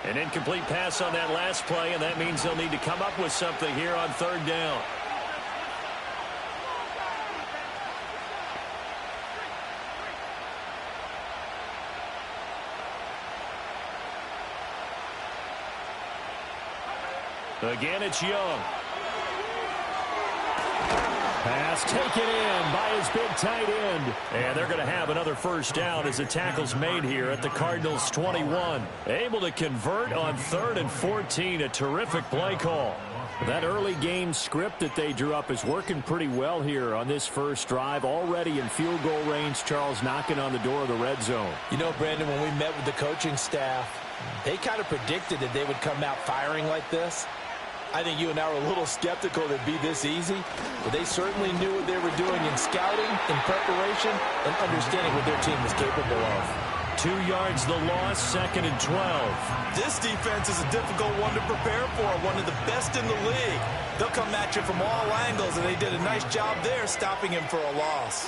An incomplete pass on that last play, and that means they'll need to come up with something here on third down. Again, it's Young. Pass taken in by his big tight end. And they're going to have another first down as the tackle's made here at the Cardinals' 21. Able to convert on 3rd and 14. A terrific play call. That early game script that they drew up is working pretty well here on this first drive. Already in field goal range, Charles, knocking on the door of the red zone. You know, Brandon, when we met with the coaching staff, they kind of predicted that they would come out firing like this. I think you and I were a little skeptical that it'd be this easy, but they certainly knew what they were doing in scouting, in preparation, and understanding what their team was capable of. 2 yards the loss, 2nd and 12. This defense is a difficult one to prepare for, one of the best in the league. They'll come at you from all angles, and they did a nice job there stopping him for a loss.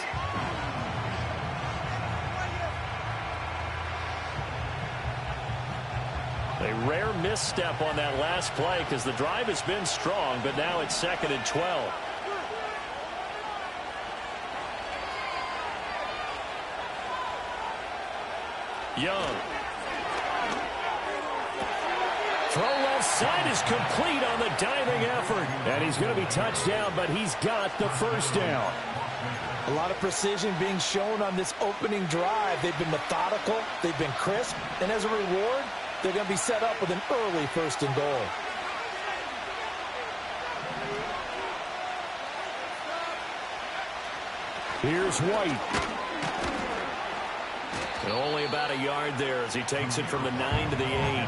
A rare misstep on that last play because the drive has been strong, but now it's 2nd and 12. Young. Throw left side is complete on the diving effort. And he's going to be touched down, but he's got the first down. A lot of precision being shown on this opening drive. They've been methodical, they've been crisp, and as a reward, they're going to be set up with an early 1st and goal. Here's White. And only about a yard there as he takes it from the 9 to the 8.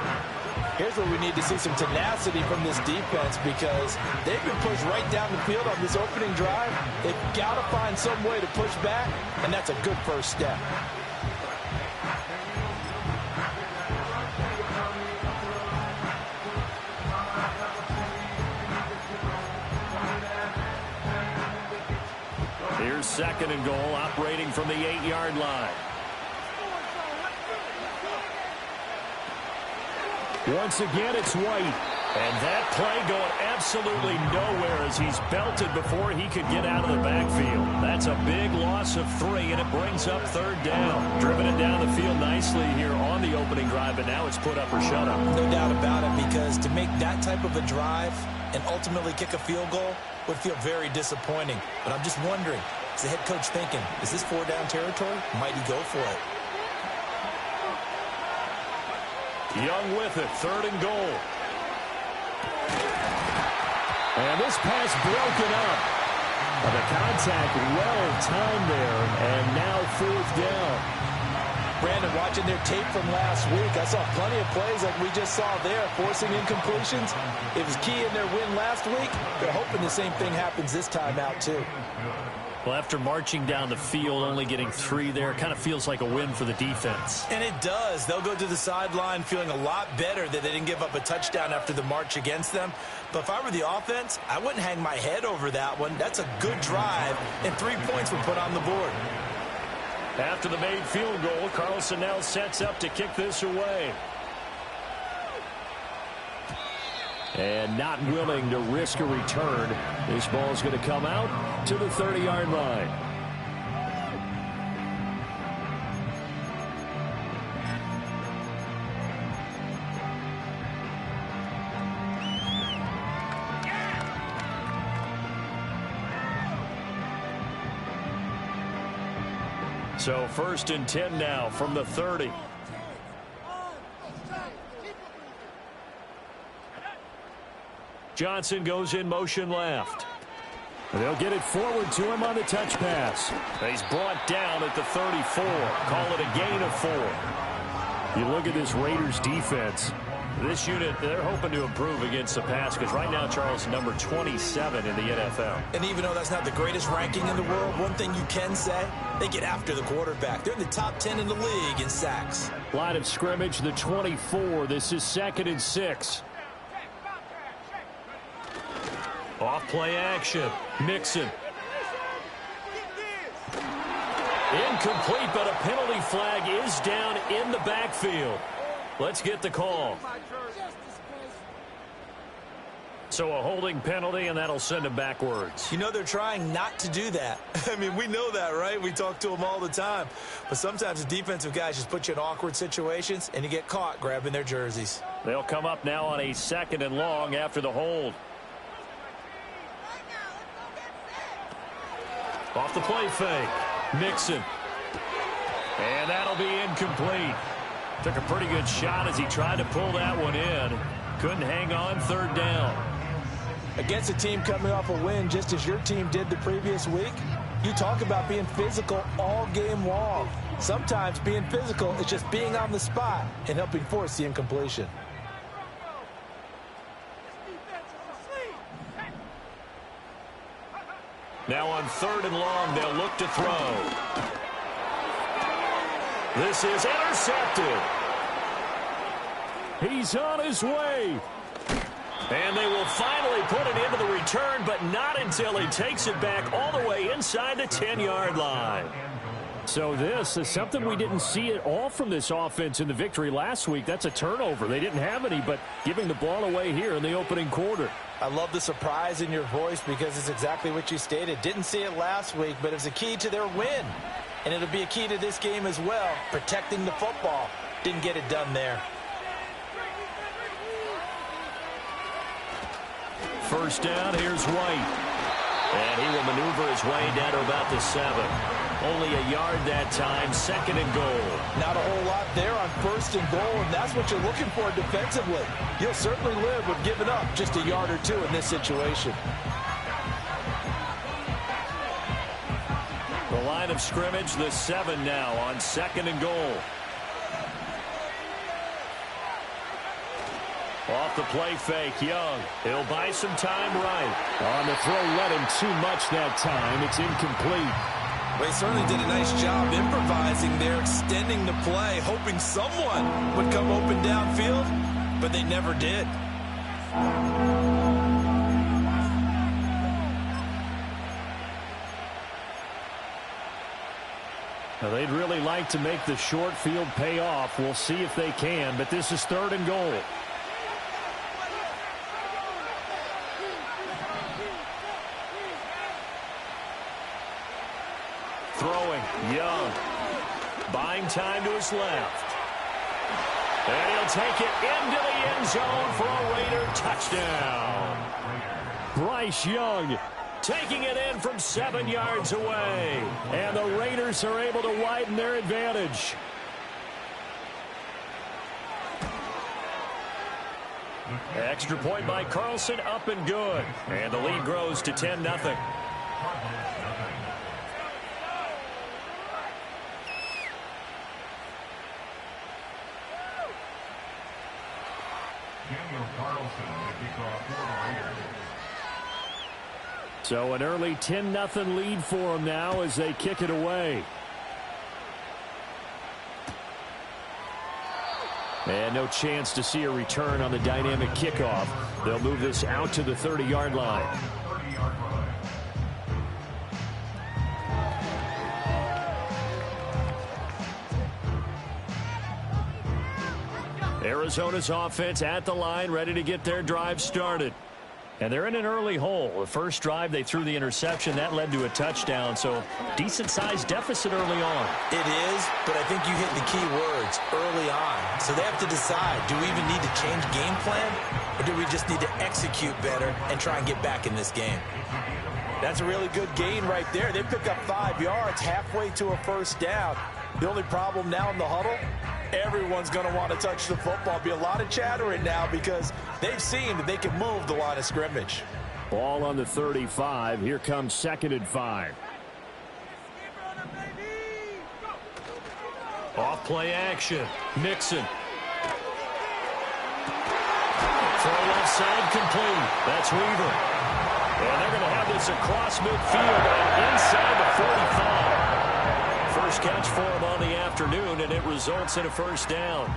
Here's where we need to see some tenacity from this defense because they've been pushed right down the field on this opening drive. They've got to find some way to push back, and that's a good first step. Here's 2nd and goal, operating from the 8-yard line. Once again, it's White. And that play going absolutely nowhere as he's belted before he could get out of the backfield. That's a big loss of 3, and it brings up 3rd down. Driven it down the field nicely here on the opening drive, but now it's put up or shut up. No doubt about it, because to make that type of a drive and ultimately kick a field goal would feel very disappointing. But I'm just wondering, is the head coach thinking, is this 4-down territory? Might he go for it? Young with it, 3rd and goal. And this pass broken up. The contact well timed there, and now 4th down. Brandon, watching their tape from last week, I saw plenty of plays like we just saw there, forcing incompletions. It was key in their win last week. They're hoping the same thing happens this time out, too. Well, after marching down the field, only getting 3 there, kind of feels like a win for the defense. And it does. They'll go to the sideline feeling a lot better that they didn't give up a touchdown after the march against them. But if I were the offense, I wouldn't hang my head over that one. That's a good drive, and 3 points were put on the board. After the made field goal, Carlson now sets up to kick this away. And not willing to risk a return. This ball is going to come out to the 30-yard line. So 1st and 10 now from the 30. Johnson goes in motion left. They'll get it forward to him on the touch pass. He's brought down at the 34. Call it a gain of 4. You look at this Raiders defense. This unit, they're hoping to improve against the pass because right now, Charles, number 27 in the NFL. And even though that's not the greatest ranking in the world, one thing you can say, they get after the quarterback. They're in the top 10 in the league in sacks. Line of scrimmage, the 24. This is 2nd and 6. Off play action. Mixon. Incomplete, but a penalty flag is down in the backfield. Let's get the call. So a holding penalty, and that'll send him backwards. You know, they're trying not to do that. I mean, we know that, right? We talk to them all the time. But sometimes the defensive guys just put you in awkward situations, and you get caught grabbing their jerseys. They'll come up now on a 2nd and long after the hold. Off the play fake. Mixon. And that'll be incomplete. Took a pretty good shot as he tried to pull that one in. Couldn't hang on 3rd down. Against a team coming off a win just as your team did the previous week, you talk about being physical all game long. Sometimes being physical is just being on the spot and helping force the incompletion. Now on 3rd and long, they'll look to throw. This is intercepted. He's on his way. And they will finally put it into the return, but not until he takes it back all the way inside the 10-yard line. So this is something we didn't see at all from this offense in the victory last week. That's a turnover. They didn't have any, but giving the ball away here in the opening quarter. I love the surprise in your voice because it's exactly what you stated. Didn't see it last week, but it was a key to their win. And it'll be a key to this game as well, protecting the football. Didn't get it done there. 1st down, here's White. And he will maneuver his way down to about the 7. Only a yard that time, 2nd and goal. Not a whole lot there on 1st and goal, and that's what you're looking for defensively. You'll certainly live with giving up just a yard or 2 in this situation. The line of scrimmage, the 7 now on 2nd and goal. Off the play fake, Young. He'll buy some time right. On the throw, let him too much that time. It's incomplete. Well, he certainly did a nice job improvising there, extending the play, hoping someone would come open downfield, but they never did. Now, they'd really like to make the short field pay off. We'll see if they can, but this is 3rd and goal. Throwing, Young. Buying time to his left. And he'll take it into the end zone for a Raider touchdown. Bryce Young taking it in from 7 yards away. And the Raiders are able to widen their advantage. Extra point by Carlson, up and good. And the lead grows to 10-0. So an early 10-0 lead for them now as they kick it away. And no chance to see a return on the dynamic kickoff. They'll move this out to the 30-yard line. Arizona's offense at the line, ready to get their drive started. And they're in an early hole. The first drive, they threw the interception. That led to a touchdown, so decent-sized deficit early on. It is, but I think you hit the key words, early on. So they have to decide, do we even need to change game plan, or do we just need to execute better and try and get back in this game? That's a really good gain right there. They pick up 5 yards halfway to a 1st down. The only problem now in the huddle, everyone's going to want to touch the football. Be a lot of chattering now because they've seen that they can move the line of scrimmage. Ball on the 35. Here comes 2nd and 5. Off play action. Mixon. Throw left side complete. That's Weaver. And they're going to have this across midfield and inside the 45. First catch for him on the afternoon, and it results in a 1st down.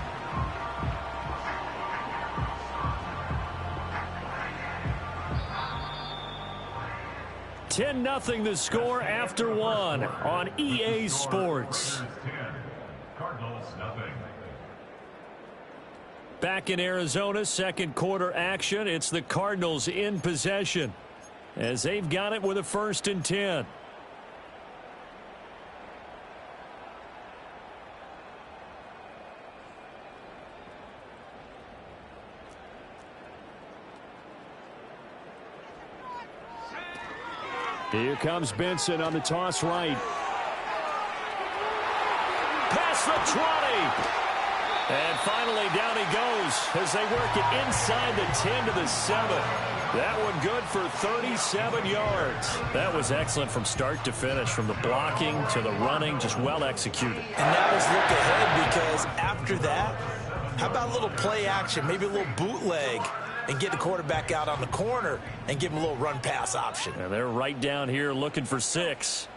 (10-0) the score after 1 on EA Sports. Cardinals nothing. back in Arizona, second quarter action. It's the Cardinals in possession as they've got it with a 1st and 10. Here comes Benson on the toss right. Past the 20. And finally down he goes as they work it inside the 10 to the 7. That one good for 37 yards. That was excellent from start to finish, from the blocking to the running, just well executed. And now let's look ahead, because after that, how about a little play action, maybe a little bootleg, and get the quarterback out on the corner and give him a little run-pass option. And they're right down here looking for 6.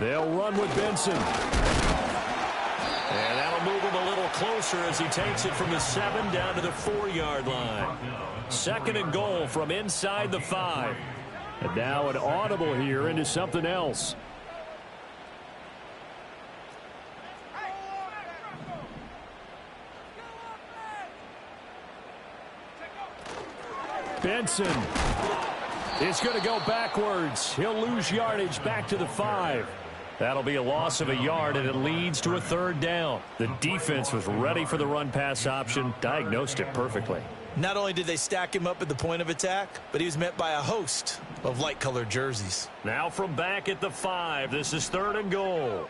They'll run with Benson. And that'll move him a little closer as he takes it from the 7 down to the 4-yard line. 2nd and goal from inside the 5. And now an audible here into something else. Benson is going to go backwards. He'll lose yardage back to the 5. That'll be a loss of a yard, and it leads to a 3rd down. The defense was ready for the run-pass option, diagnosed it perfectly. Not only did they stack him up at the point of attack, but he was met by a host of light-colored jerseys. Now from back at the 5, this is 3rd and goal.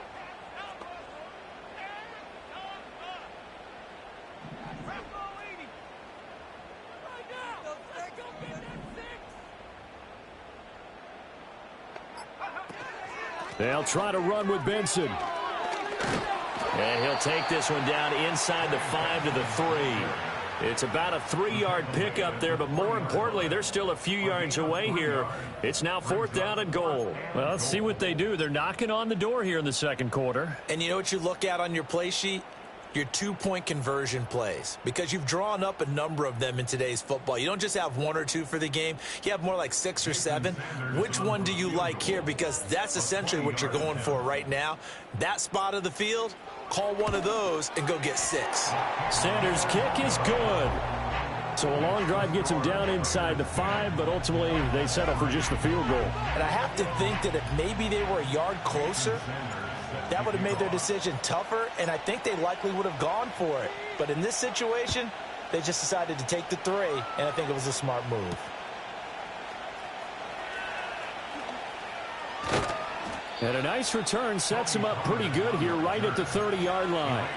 They'll try to run with Benson. And he'll take this one down inside the 5 to the 3. It's about a 3-yard pickup there, but more importantly, they're still a few yards away here. It's now 4th down and goal. Well, let's see what they do. They're knocking on the door here in the 2nd quarter. And you know what you look at on your play sheet? Your 2-point conversion plays, because you've drawn up a number of them in today's football. You don't just have 1 or 2 for the game. You have more like 6 or 7. Which one do you like here? Because that's essentially what you're going for right now. That spot of the field, call one of those and go get 6. Sanders' kick is good. So a long drive gets him down inside the 5, but ultimately they settle for just the field goal. And I have to think that if maybe they were a yard closer, that would have made their decision tougher, and I think they likely would have gone for it. But in this situation, they just decided to take the 3, and I think it was a smart move. And a nice return sets him up pretty good here right at the 30-yard line.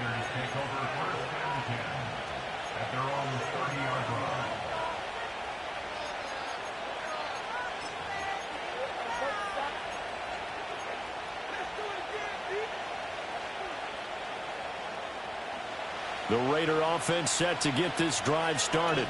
The Raider offense set to get this drive started.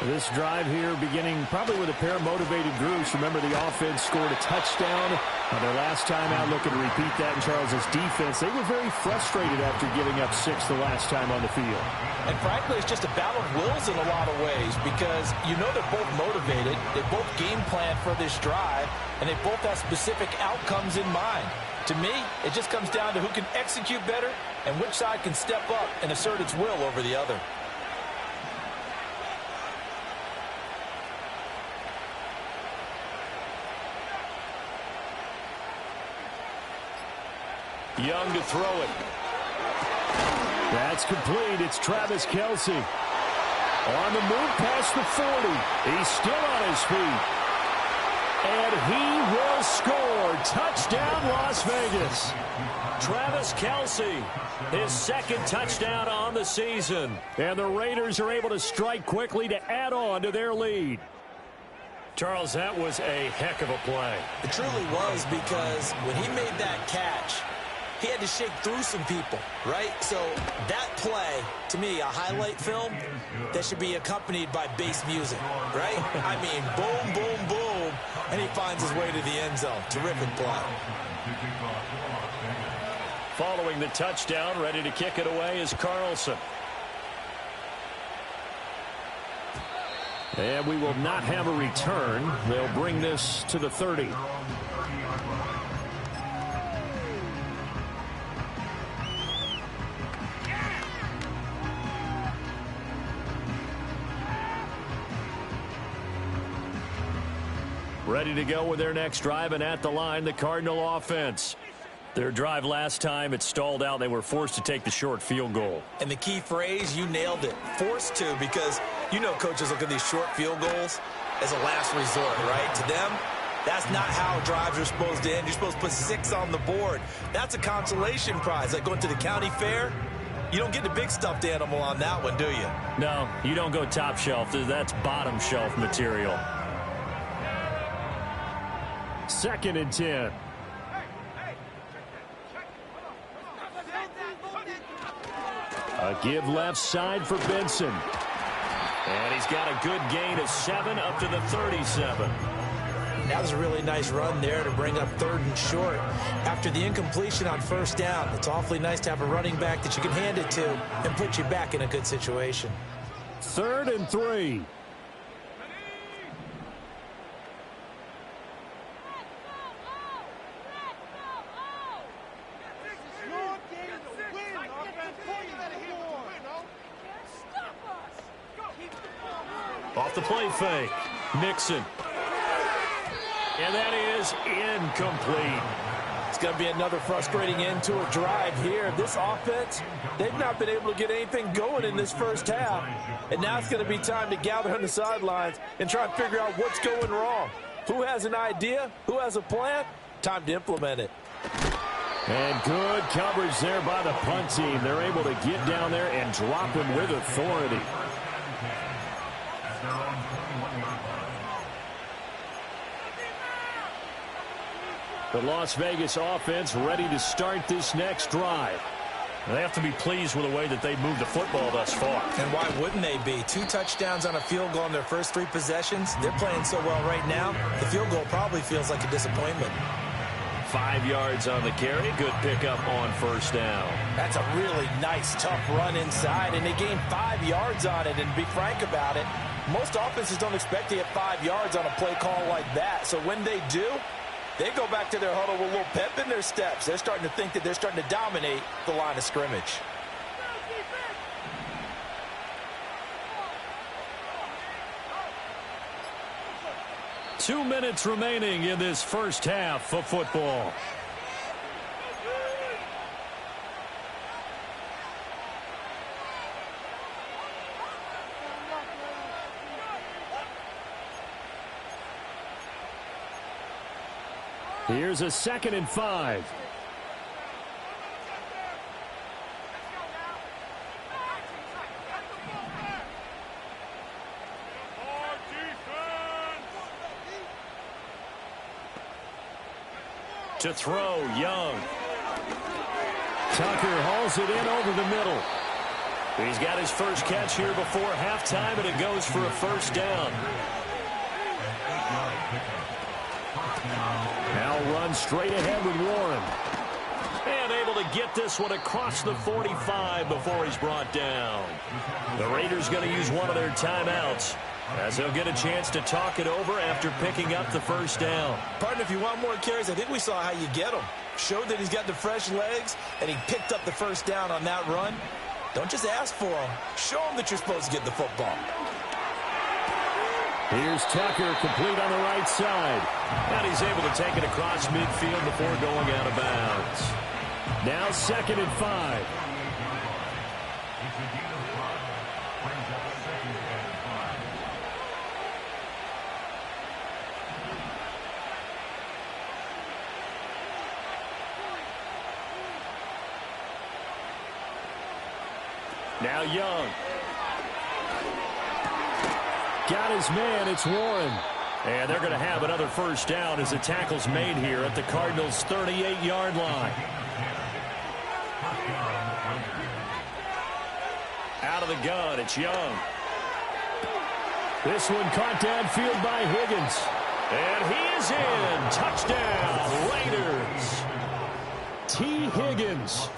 This drive here beginning probably with a pair of motivated groups. Remember, the offense scored a touchdown on their last time out, looking to repeat that in Charles's defense. They were very frustrated after giving up 6 the last time on the field. And frankly, it's just a battle of wills in a lot of ways, because you know they're both motivated. They both game plan for this drive, and they both have specific outcomes in mind. To me, it just comes down to who can execute better and which side can step up and assert its will over the other. Young to throw it. That's complete. It's Travis Kelce. On the move past the 40. He's still on his feet. And he will score. Touchdown, Las Vegas. Travis Kelce, his 2nd touchdown on the season. And the Raiders are able to strike quickly to add on to their lead. Charles, that was a heck of a play. It truly was, because when he made that catch, he had to shake through some people, right? So that play, to me, a highlight film that should be accompanied by bass music, right? I mean, boom, boom, boom, and he finds his way to the end zone. Terrific play. Following the touchdown, ready to kick it away is Carlson. And we will not have a return. They'll bring this to the 30. Ready to go with their next drive, and at the line, the Cardinal offense. Their drive last time, it stalled out. They were forced to take the short field goal. And the key phrase, you nailed it, forced to, because you know coaches look at these short field goals as a last resort, right? To them, that's not how drives are supposed to end. You're supposed to put 6 on the board. That's a consolation prize, like going to the county fair. You don't get the big stuffed animal on that one, do you? No, you don't go top shelf. That's bottom shelf material. 2nd and 10. A give left side for Benson. And he's got a good gain of 7 up to the 37. That was a really nice run there to bring up 3rd and short. After the incompletion on 1st down, it's awfully nice to have a running back that you can hand it to and put you back in a good situation. 3rd and 3. Off the play fake. Nixon. And that is incomplete. It's going to be another frustrating end to a drive here. This offense, they've not been able to get anything going in this first half. And now it's going to be time to gather on the sidelines and try and figure out what's going wrong. Who has an idea? Who has a plan? Time to implement it. And good coverage there by the punt team. They're able to get down there and drop him with authority. The Las Vegas offense ready to start this next drive. They have to be pleased with the way that they've moved the football thus far. And why wouldn't they be? 2 touchdowns on a field goal in their first 3 possessions. They're playing so well right now, the field goal probably feels like a disappointment. 5 yards on the carry. Good pickup on 1st down. That's a really nice, tough run inside, and they gained 5 yards on it. And to be frank about it, most offenses don't expect to get 5 yards on a play call like that. So when they do, they go back to their huddle with a little pep in their steps. They're starting to think that they're starting to dominate the line of scrimmage. Two minutes remaining in this first half of football. Here's a 2nd and 5. To throw, Young. Tucker hauls it in over the middle. He's got his first catch here before halftime, and it goes for a 1st down. Now run straight ahead with Warren. And able to get this one across the 45 before he's brought down. The Raiders going to use one of their timeouts, as they'll get a chance to talk it over after picking up the 1st down. Partner, if you want more carries, I think we saw how you get them. Showed that he's got the fresh legs, and he picked up the 1st down on that run. Don't just ask for them. Show them that you're supposed to get the football. Here's Tucker, complete on the right side. And he's able to take it across midfield before going out of bounds. Now 2nd and 5. Now Young. Got his man, it's Warren. And they're going to have another 1st down as the tackle's made here at the Cardinals' 38-yard line. Out of the gun, it's Young. This one caught downfield by Higgins. And he is in. Touchdown, Raiders. T. Higgins,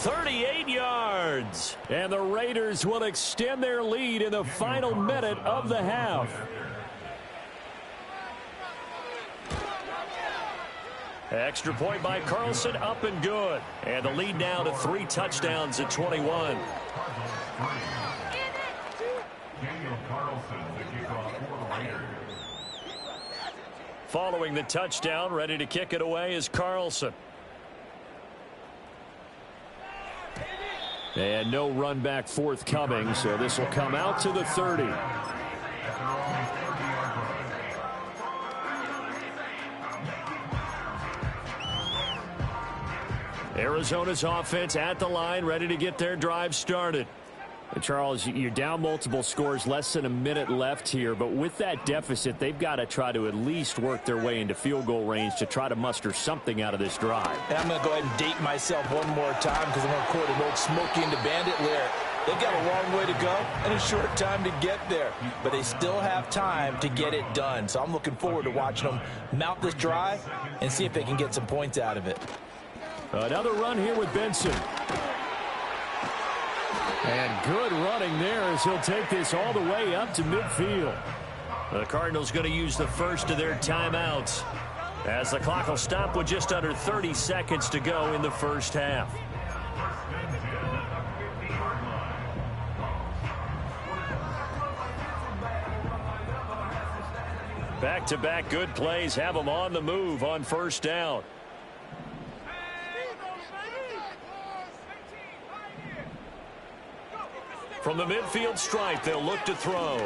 38 yards. And the Raiders will extend their lead in the final minute of the half. Extra point by Carlson, up and good. And the lead now to 3 touchdowns at 21. following the touchdown. Ready to kick it away is Carlson. And no run back forthcoming, so this will come out to the 30. Arizona's offense at the line, ready to get their drive started. Charles, you're down multiple scores, less than a minute left here, but with that deficit, they've got to try to at least work their way into field goal range to try to muster something out of this drive. And I'm going to go ahead and date myself one more time because I'm going to quote an old Smokey and the Bandit lyric. They've got a long way to go and a short time to get there, but they still have time to get it done. So I'm looking forward to watching them mount this drive and see if they can get some points out of it. Another run here with Benson. And good running there as he'll take this all the way up to midfield. The Cardinals going to use the first of their timeouts as the clock will stop with just under 30 seconds to go in the first half. Back-to-back good plays have them on the move on first down. From the midfield stripe, they'll look to throw.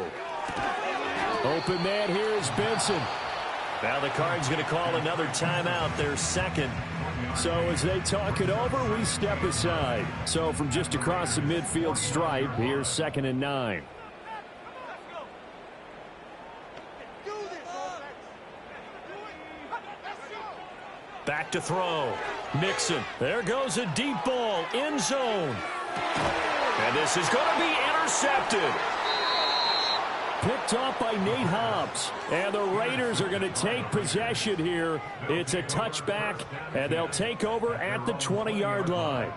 Open man here is Benson. Now the Cards going to call another timeout, their second. So as they talk it over, we step aside. So from just across the midfield stripe, here's 2nd and 9. Back to throw. Mixon. There goes a deep ball. End zone. And this is going to be intercepted. Picked off by Nate Hobbs. And the Raiders are going to take possession here. It's a touchback, and they'll take over at the 20-yard line.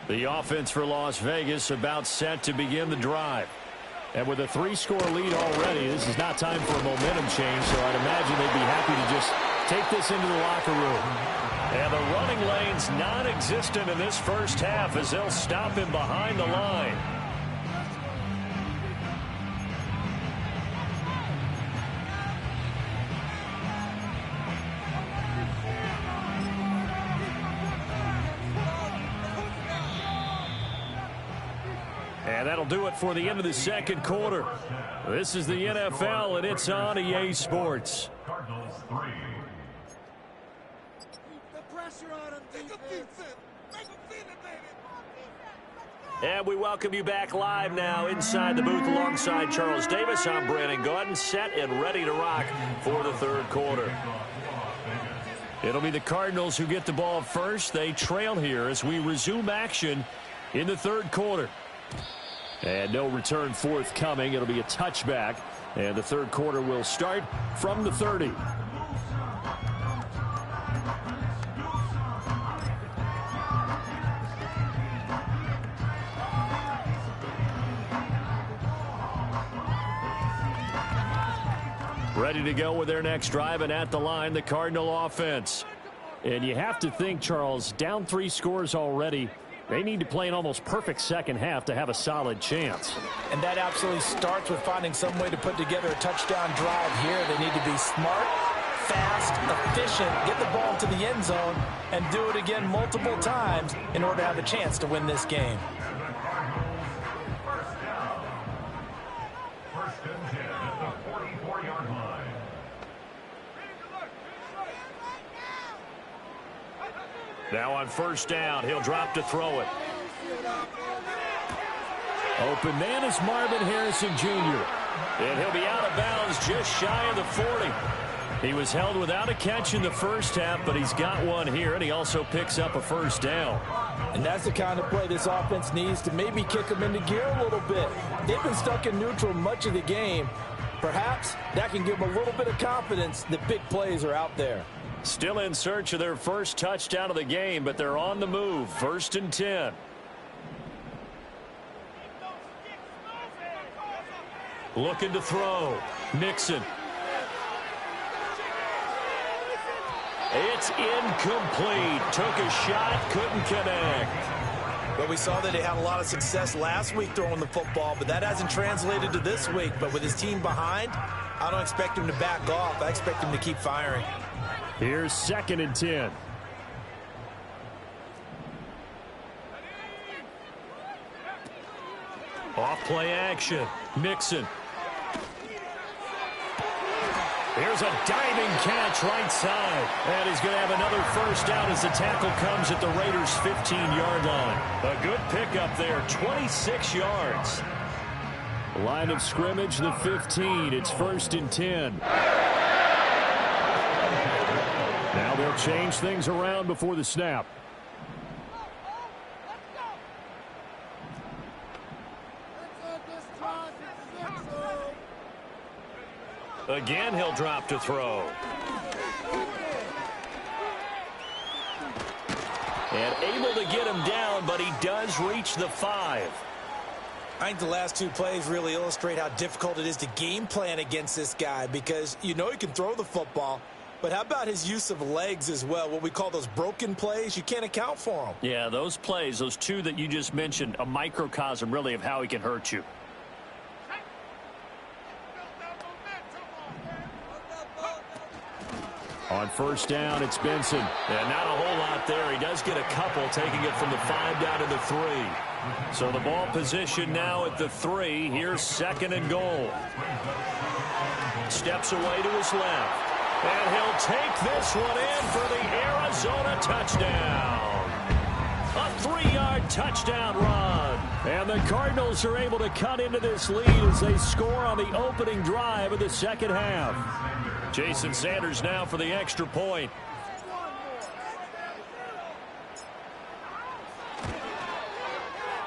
The offense for Las Vegas about set to begin the drive. And with a 3-score lead already, this is not time for a momentum change, so I'd imagine they'd be happy to just take this into the locker room. And the running lane's non-existent in this first half as they'll stop him behind the line. And that'll do it for the end of the second quarter. This is the NFL, and it's on EA Sports. Cardinals 3. The pressure on him, defense. Make him feel it, baby. And we welcome you back live now inside the booth alongside Charles Davis. I'm Brandon Gaudin, set and ready to rock for the third quarter. It'll be the Cardinals who get the ball first. They trail here as we resume action in the third quarter. And no return forthcoming. It'll be a touchback. And the third quarter will start from the 30. Ready to go with their next drive, and at the line, the Cardinal offense. And you have to think, Charles, down 3 scores already. They need to play an almost perfect second half to have a solid chance. And that absolutely starts with finding some way to put together a touchdown drive here. They need to be smart, fast, efficient, get the ball into the end zone, and do it again multiple times in order to have a chance to win this game. First and 10 at the 44-yard line. Now on first down, he'll drop to throw it. Open man is Marvin Harrison Jr. And he'll be out of bounds just shy of the 40. He was held without a catch in the first half, but he's got one here, and he also picks up a first down. And that's the kind of play this offense needs to maybe kick them into gear a little bit. They've been stuck in neutral much of the game. Perhaps that can give them a little bit of confidence that big plays are out there. Still in search of their first touchdown of the game, but they're on the move. 1st and 10. Looking to throw. Mixon. It's incomplete. Took a shot, couldn't connect. Well, we saw that they had a lot of success last week throwing the football, but that hasn't translated to this week. But with his team behind, I don't expect him to back off. I expect him to keep firing. Here's 2nd and 10. Off play action. Mixon. Here's a diving catch right side. And he's going to have another first down as the tackle comes at the Raiders' 15-yard line. A good pickup there, 26 yards. Line of scrimmage, the 15. It's 1st and 10. Now they'll change things around before the snap. Again, he'll drop to throw. And able to get him down, but he does reach the 5. I think the last 2 plays really illustrate how difficult it is to game plan against this guy, because you know he can throw the football, but how about his use of legs as well? What we call those broken plays, you can't account for them. Yeah, those plays, those 2 that you just mentioned, a microcosm really of how he can hurt you. On 1st down, it's Benson. And not a whole lot there. He does get a couple, taking it from the 5 down to the 3. So the ball position now at the 3. Here's 2nd and goal. Steps away to his left. And he'll take this one in for the Arizona touchdown. A 3-yard touchdown run. And the Cardinals are able to cut into this lead as they score on the opening drive of the second half. Jason Sanders now for the extra point.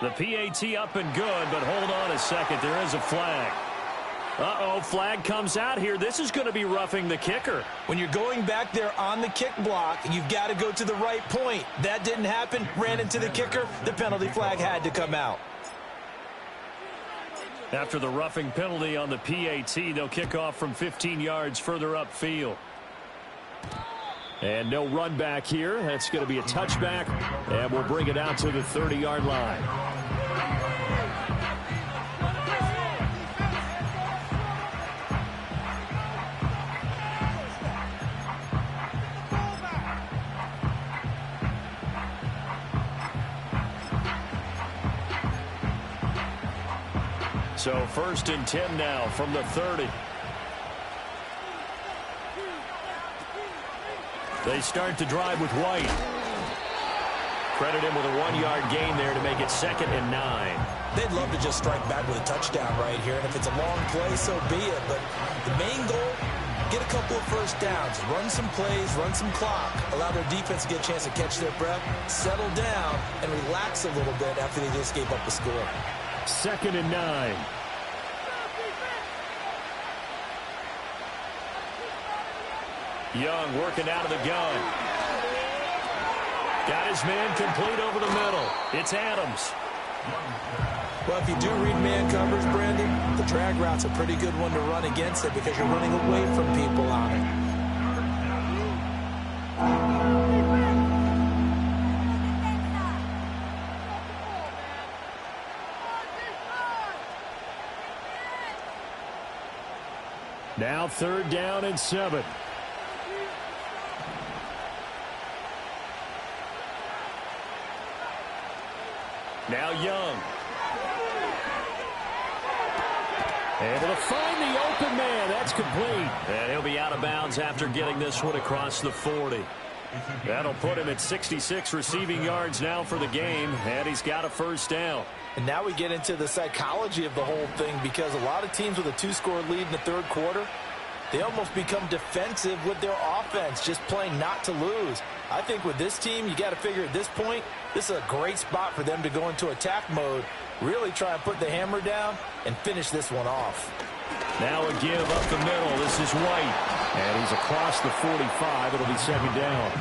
The PAT up and good, but hold on a second. There is a flag. Uh-oh, flag comes out here. This is going to be roughing the kicker. When you're going back there on the kick block, you've got to go to the right point. That didn't happen. Ran into the kicker. The penalty flag had to come out. After the roughing penalty on the PAT, they'll kick off from 15 yards further upfield. And no run back here. That's going to be a touchback, and we'll bring it out to the 30-yard line. So 1st and 10 now from the 30. They start to drive with White. Credit him with a 1-yard gain there to make it 2nd and 9. They'd love to just strike back with a touchdown right here, and if it's a long play, so be it. But the main goal, get a couple of first downs, run some plays, run some clock, allow their defense to get a chance to catch their breath, settle down, and relax a little bit after they just gave up the score. 2nd and 9. Young working out of the gun. Got his man complete over the middle. It's Adams. Well, if you do read man coverage, Brandon, the drag route's a pretty good one to run against it because you're running away from people on it. Now 3rd down and 7. Now Young. Able to find the open man. That's complete. And he'll be out of bounds after getting this one across the 40. That'll put him at 66 receiving yards now for the game, and he's got a first down. And now we get into the psychology of the whole thing, because a lot of teams with a 2-score lead in the 3rd quarter, they almost become defensive with their offense, just playing not to lose. I think with this team, you got to figure at this point, this is a great spot for them to go into attack mode, really try and put the hammer down and finish this one off. Now a give up the middle. This is White. And he's across the 45. It'll be 2nd down.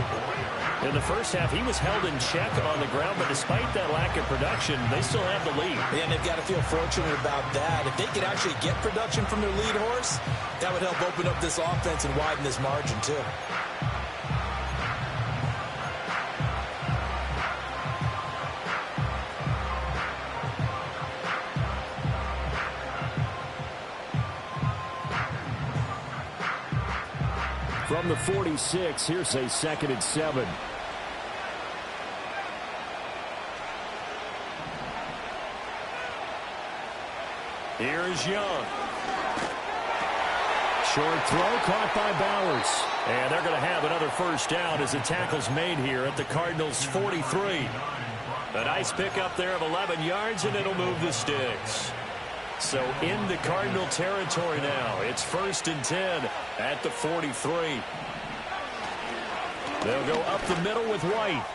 In the first half, he was held in check on the ground, but despite that lack of production, they still have the lead. And they've got to feel fortunate about that. If they could actually get production from their lead horse, that would help open up this offense and widen this margin, too. From the 46, here's a 2nd and 7. Here's Young. Short throw caught by Bowers. And they're going to have another first down as the tackle's made here at the Cardinals' 43. A nice pickup there of 11 yards, and it'll move the sticks. So into Cardinal territory now. It's 1st and 10 at the 43. They'll go up the middle with White.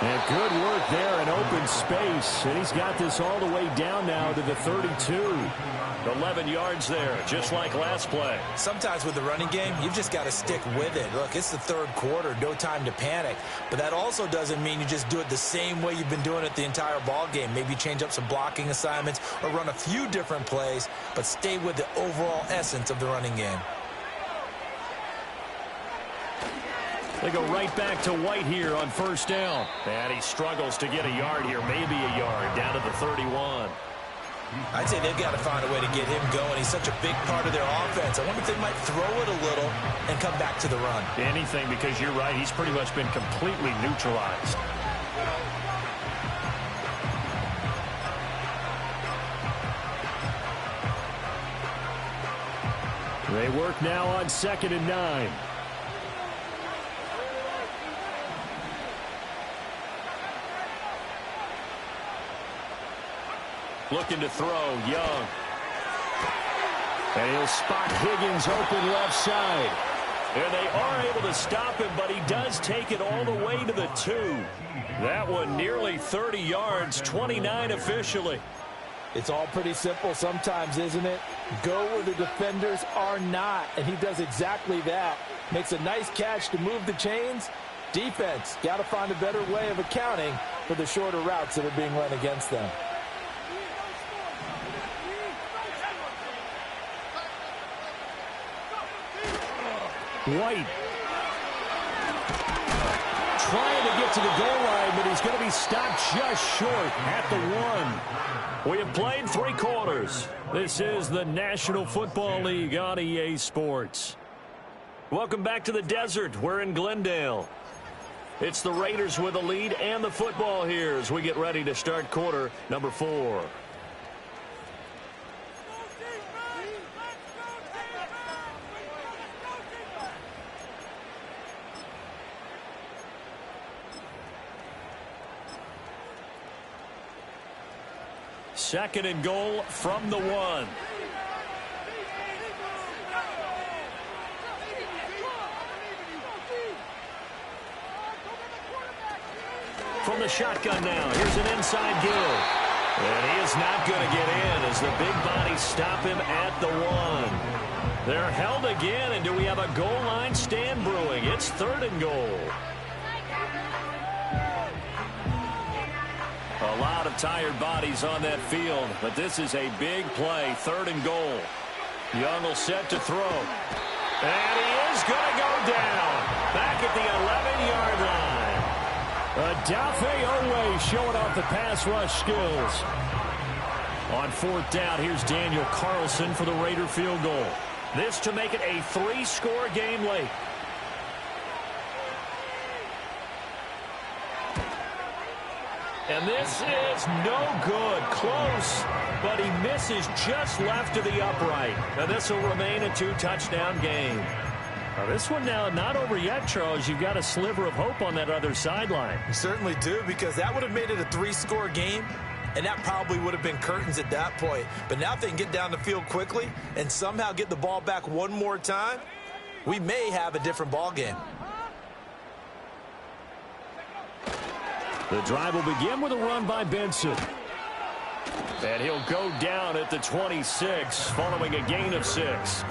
And good work there in open space. And he's got this all the way down now to the 32. 11 yards there, just like last play. Sometimes with the running game, you've just got to stick with it. Look, it's the 3rd quarter, no time to panic. But that also doesn't mean you just do it the same way you've been doing it the entire ball game. Maybe change up some blocking assignments or run a few different plays, but stay with the overall essence of the running game. They go right back to White here on 1st down. And he struggles to get a yard here, maybe a yard, down to the 31. I'd say they've got to find a way to get him going. He's such a big part of their offense. I wonder if they might throw it a little and come back to the run. Anything, because you're right, he's pretty much been completely neutralized. They work now on 2nd and 9. Looking to throw, Young. And he'll spot Higgins open left side. And they are able to stop him, but he does take it all the way to the 2. That one nearly 30 yards, 29 officially. It's all pretty simple sometimes, isn't it? Go where the defenders are not, and he does exactly that. Makes a nice catch to move the chains. Defense, got to find a better way of accounting for the shorter routes that are being run against them. White trying to get to the goal line, but he's going to be stopped just short at the 1. We have played 3 quarters. This is the National Football League on EA Sports. Welcome back to the desert. We're in Glendale. It's the Raiders with the lead and the football here as we get ready to start quarter number 4. Second and goal from the 1. From the shotgun now, here's an inside give. And he is not going to get in as the big bodies stop him at the 1. They're held again, and do we have a goal line stand brewing? It's 3rd and goal. A lot of tired bodies on that field, but this is a big play, 3rd and goal. Young will set to throw. And he is going to go down back at the 11-yard line. Adafe Owe showing off the pass rush skills. On 4th down, here's Daniel Carlson for the Raider field goal. This to make it a 3-score game late. And this is no good. Close, but he misses just left of the upright. And this will remain a 2-touchdown game. Now this one now not over yet, Charles. You've got a sliver of hope on that other sideline. You certainly do, because that would have made it a 3-score game, and that probably would have been curtains at that point. But now if they can get down the field quickly and somehow get the ball back one more time, we may have a different ball game. The drive will begin with a run by Benson. And he'll go down at the 26 following a gain of 6.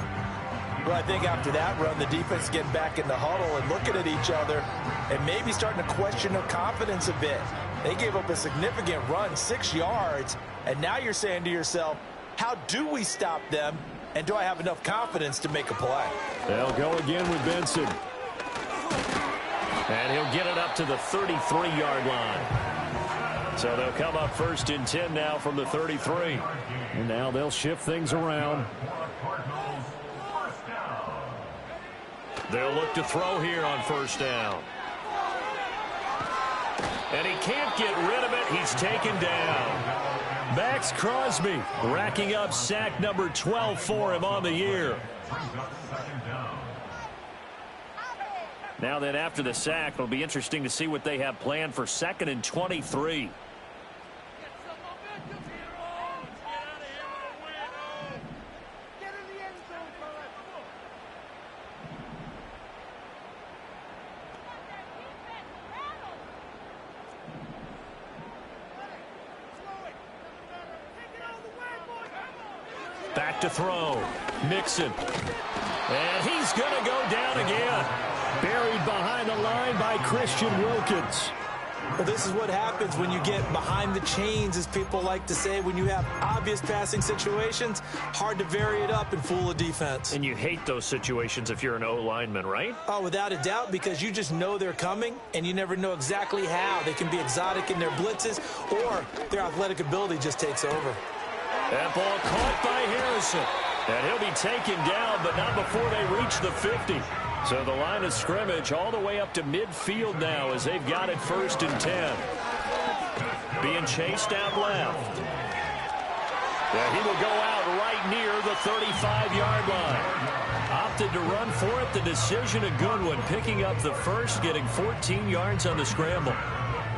Well, I think after that run, the defense getting back in the huddle and looking at each other and maybe starting to question their confidence a bit. They gave up a significant run, 6 yards, and now you're saying to yourself, how do we stop them, and do I have enough confidence to make a play? They'll go again with Benson. And he'll get it up to the 33-yard line. So they'll come up 1st and 10 now from the 33. And now they'll shift things around. They'll look to throw here on 1st down. And he can't get rid of it. He's taken down. Max Crosby racking up sack number 12 for him on the year. Now then, after the sack, it'll be interesting to see what they have planned for 2nd and 23. Back to throw. Mixon. And he's going to go down again. Buried behind the line by Christian Wilkins. Well, this is what happens when you get behind the chains, as people like to say. When you have obvious passing situations, hard to vary it up and fool a defense. And you hate those situations if you're an O-lineman, right? Oh, without a doubt, because you just know they're coming, and you never know exactly how. They can be exotic in their blitzes, or their athletic ability just takes over. That ball caught by Harrison. And he'll be taken down, but not before they reach the 50. So the line of scrimmage all the way up to midfield now as they've got it 1st and 10. Being chased out left. Yeah, he will go out right near the 35-yard line. Opted to run for it. The decision a good one. Picking up the first, getting 14 yards on the scramble.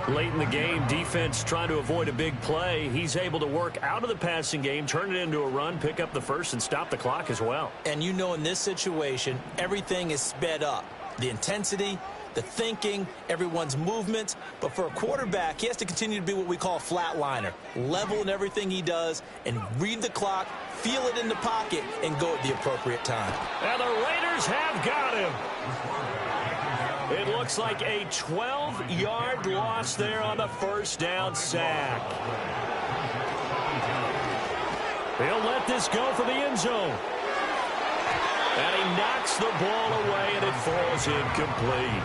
Late in the game, defense trying to avoid a big play. He's able to work out of the passing game, turn it into a run, pick up the first, and stop the clock as well. And you know in this situation, everything is sped up. The intensity, the thinking, everyone's movements. But for a quarterback, he has to continue to be what we call a flatliner. Level in everything he does and read the clock, feel it in the pocket, and go at the appropriate time. And the Raiders have got him. It looks like a 12-yard loss there on the 1st down sack. He'll let this go for the end zone. And he knocks the ball away, and it falls incomplete.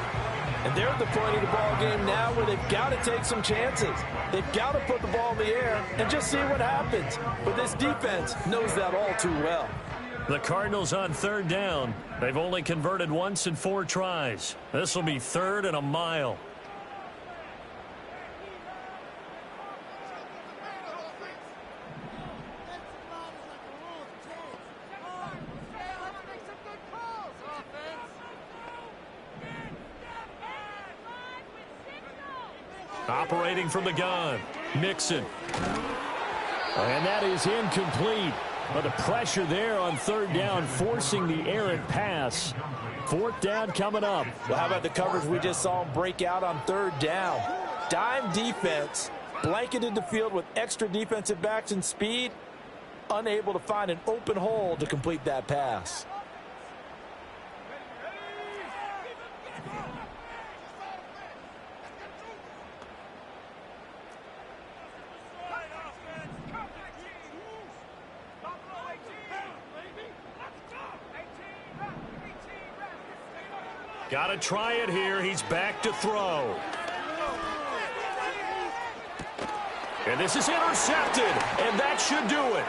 And they're at the point of the ball game now where they've got to take some chances. They've got to put the ball in the air and just see what happens. But this defense knows that all too well. The Cardinals on 3rd down. They've only converted once in 4 tries. This will be 3rd and a mile. Operating from the gun. Mixon. And that is incomplete. But the pressure there on 3rd down, forcing the errant pass. 4th down coming up. Well, how about the coverage we just saw him break out on 3rd down? Dime defense, blanketed the field with extra defensive backs and speed, unable to find an open hole to complete that pass. Got to try it here. He's back to throw. And this is intercepted, and that should do it.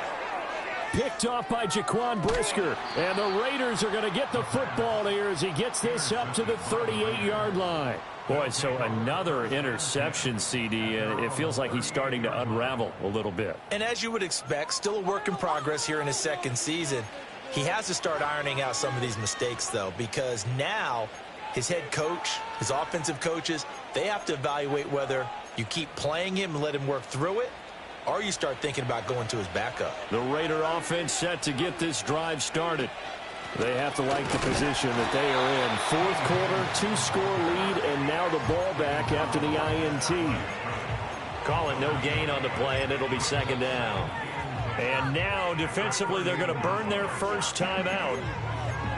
Picked off by Jaquan Brisker, and the Raiders are going to get the football here as he gets this up to the 38-yard line. Boy, so another interception, CD, and it feels like he's starting to unravel a little bit. And as you would expect, still a work in progress here in his 2nd season. He has to start ironing out some of these mistakes, though, because now his head coach, his offensive coaches, they have to evaluate whether you keep playing him and let him work through it, or you start thinking about going to his backup. The Raider offense set to get this drive started. They have to like the position that they are in. 4th quarter, 2-score lead, and now the ball back after the INT. Call it no gain on the play, and it'll be 2nd down. And now, defensively, they're going to burn their first timeout.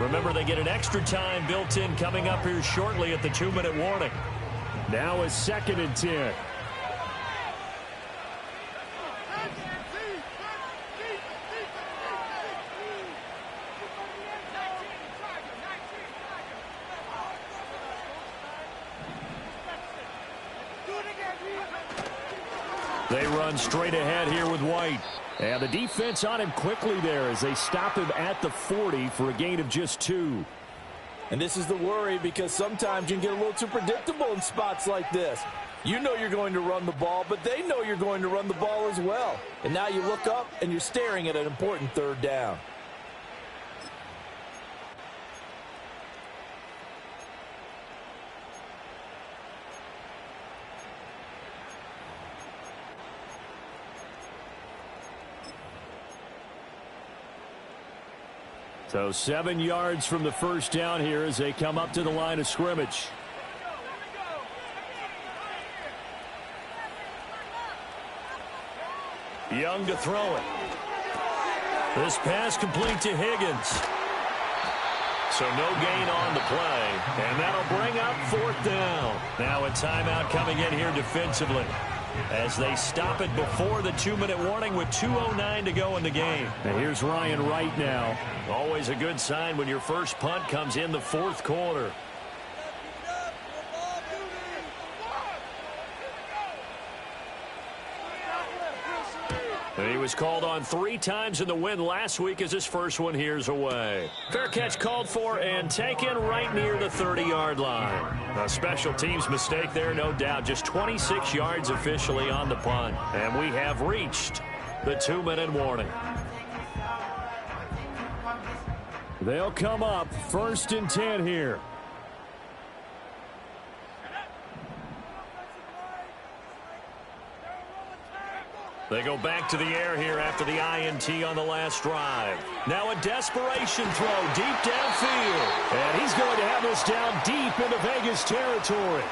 Remember, they get an extra time built in coming up here shortly at the 2-minute warning. Now is 2nd and 10. They run straight ahead here with White. And the defense on him quickly there as they stop him at the 40 for a gain of just 2. And this is the worry, because sometimes you can get a little too predictable in spots like this. You know you're going to run the ball, but they know you're going to run the ball as well. And now you look up and you're staring at an important 3rd down. So 7 yards from the first down here as they come up to the line of scrimmage. Young to throw it. This pass complete to Higgins. So no gain on the play. And that'll bring up 4th down. Now a timeout coming in here defensively, as they stop it before the 2-minute warning with 2:09 to go in the game. And here's Ryan Wright now. Always a good sign when your first punt comes in the 4th quarter. And he was called on 3 times in the win last week as his first one here's away. Fair catch called for and taken right near the 30-yard line. A special teams mistake there, no doubt. Just 26 yards officially on the punt. And we have reached the 2-minute warning. They'll come up 1st and 10 here. They go back to the air here after the INT on the last drive. Now a desperation throw deep downfield. And he's going to have this down deep into Vegas territory.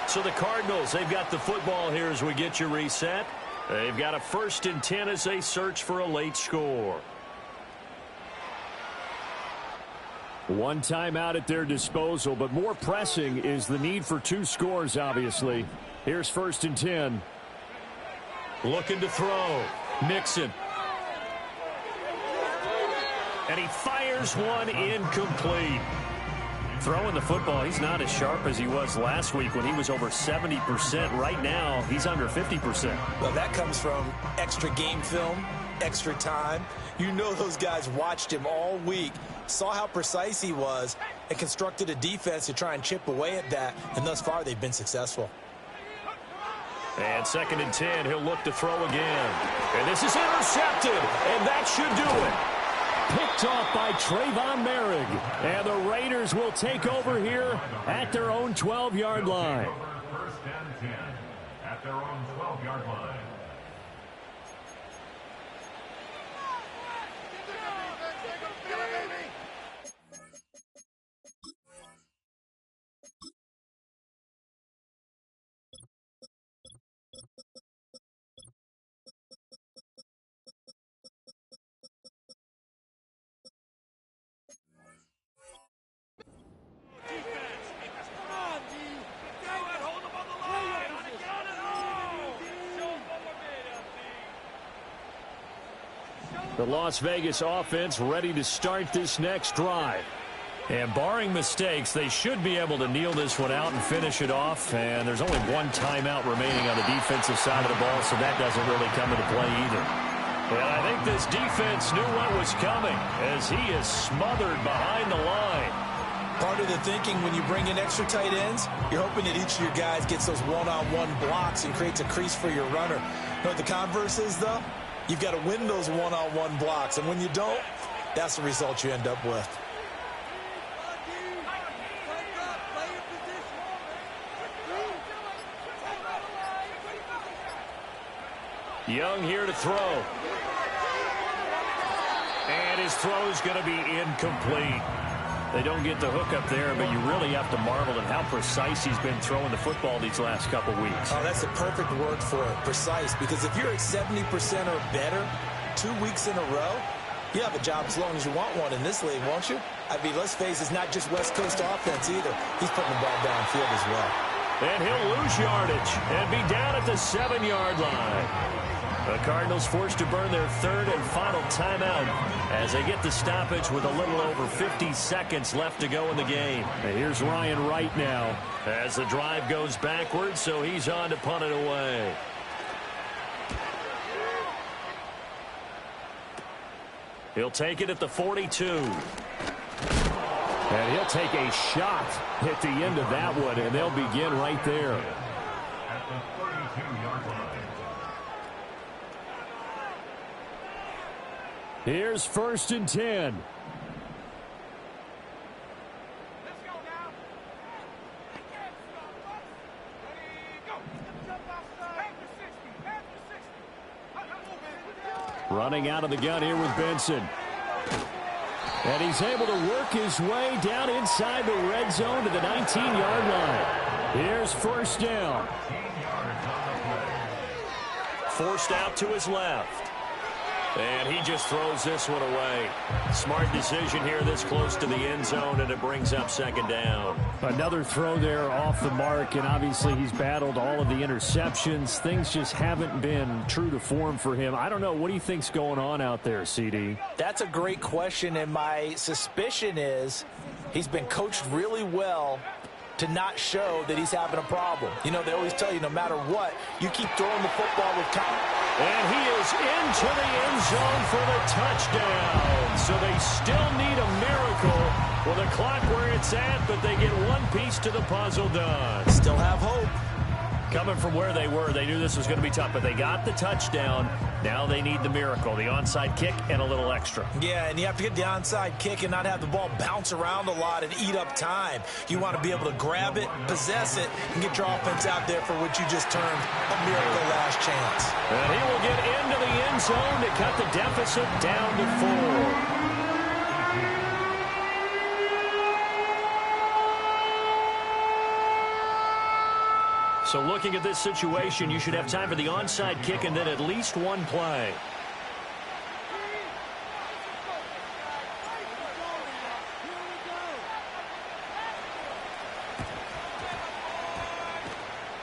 So the Cardinals, they've got the football here as we get you reset. They've got a 1st and 10 as they search for a late score. 1 timeout at their disposal, but more pressing is the need for 2 scores, obviously. Here's 1st and 10. Looking to throw. Mixon. And he fires one incomplete. Throwing the football, he's not as sharp as he was last week when he was over 70%. Right now, he's under 50%. Well, that comes from extra game film, extra time. You know those guys watched him all week, saw how precise he was, and constructed a defense to try and chip away at that. And thus far, they've been successful. And 2nd and 10, he'll look to throw again. And this is intercepted, and that should do it. Picked off by Trayvon Merrick. And the Raiders will take over here at their own 12-yard line. 1st and 10 at their own 12-yard line. The Las Vegas offense ready to start this next drive. And barring mistakes, they should be able to kneel this one out and finish it off. And there's only 1 timeout remaining on the defensive side of the ball, so that doesn't really come into play either. And I think this defense knew what was coming as he is smothered behind the line. Part of the thinking when you bring in extra tight ends, you're hoping that each of your guys gets those one-on-one blocks and creates a crease for your runner. You know what the converse is, though? You've got to win those one-on-one blocks, and when you don't, that's the result you end up with. Young here to throw. And his throw is going to be incomplete. They don't get the hook up there, but you really have to marvel at how precise he's been throwing the football these last couple weeks. Oh, that's the perfect word for it, precise, because if you're at 70% or better 2 weeks in a row, you have a job as long as you want one in this league, won't you? I mean, let's face it, it's not just West Coast offense either. He's putting the ball downfield as well. And he'll lose yardage and be down at the 7-yard line. The Cardinals forced to burn their third and final timeout as they get the stoppage with a little over 50 seconds left to go in the game. And here's Ryan Wright now. As the drive goes backwards, so he's on to punt it away. He'll take it at the 42. And he'll take a shot at the end of that one, and they'll begin right there. At the 32-yard line. Here's 1st and 10. Let's go now. Ready, go. Jump outside. After 60. Running out of the gun here with Benson. And he's able to work his way down inside the red zone to the 19-yard line. Here's 1st down. Forced out to his left. And he just throws this one away. Smart decision here this close to the end zone, and it brings up 2nd down. Another throw there off the mark, and obviously he's battled all of the interceptions. Things just haven't been true to form for him. I don't know. What do you think's going on out there, CD? That's a great question, and my suspicion is he's been coached really well to not show that he's having a problem. You know, they always tell you no matter what, you keep throwing the football with confidence. And he is into the end zone for the touchdown. So they still need a miracle with the clock where it's at, but they get one piece to the puzzle done. Still have hope. Coming from where they were, they knew this was going to be tough, but they got the touchdown. Now they need the miracle, the onside kick and a little extra. Yeah, and you have to get the onside kick and not have the ball bounce around a lot and eat up time. You want to be able to grab it, possess it, and get your offense out there for what you just termed a miracle last chance. And he will get into the end zone to cut the deficit down to 4. So looking at this situation, you should have time for the onside kick and then at least one play.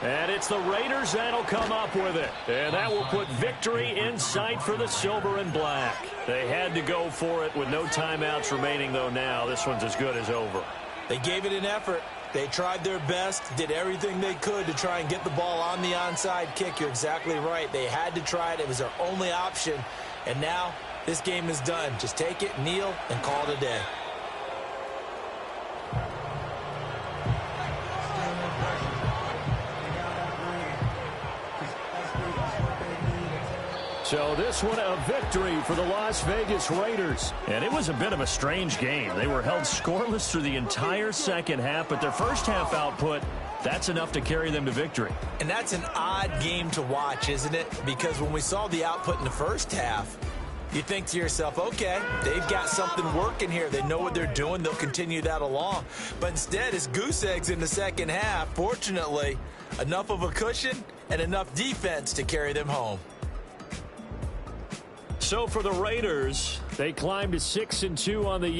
And it's the Raiders that'll come up with it. And that will put victory in sight for the silver and black. They had to go for it with no timeouts remaining, though now this one's as good as over. They gave it an effort. They tried their best, did everything they could to try and get the ball on the onside kick. You're exactly right. They had to try it. It was their only option. And now this game is done. Just take it, kneel, and call it a day. So this one a victory for the Las Vegas Raiders. And it was a bit of a strange game. They were held scoreless through the entire second half, but their first half output, that's enough to carry them to victory. And that's an odd game to watch, isn't it? Because when we saw the output in the first half, you think to yourself, okay, they've got something working here. They know what they're doing. They'll continue that along. But instead, it's goose eggs in the second half. Fortunately, enough of a cushion and enough defense to carry them home. So for the Raiders, They climbed to 6-2 on the year.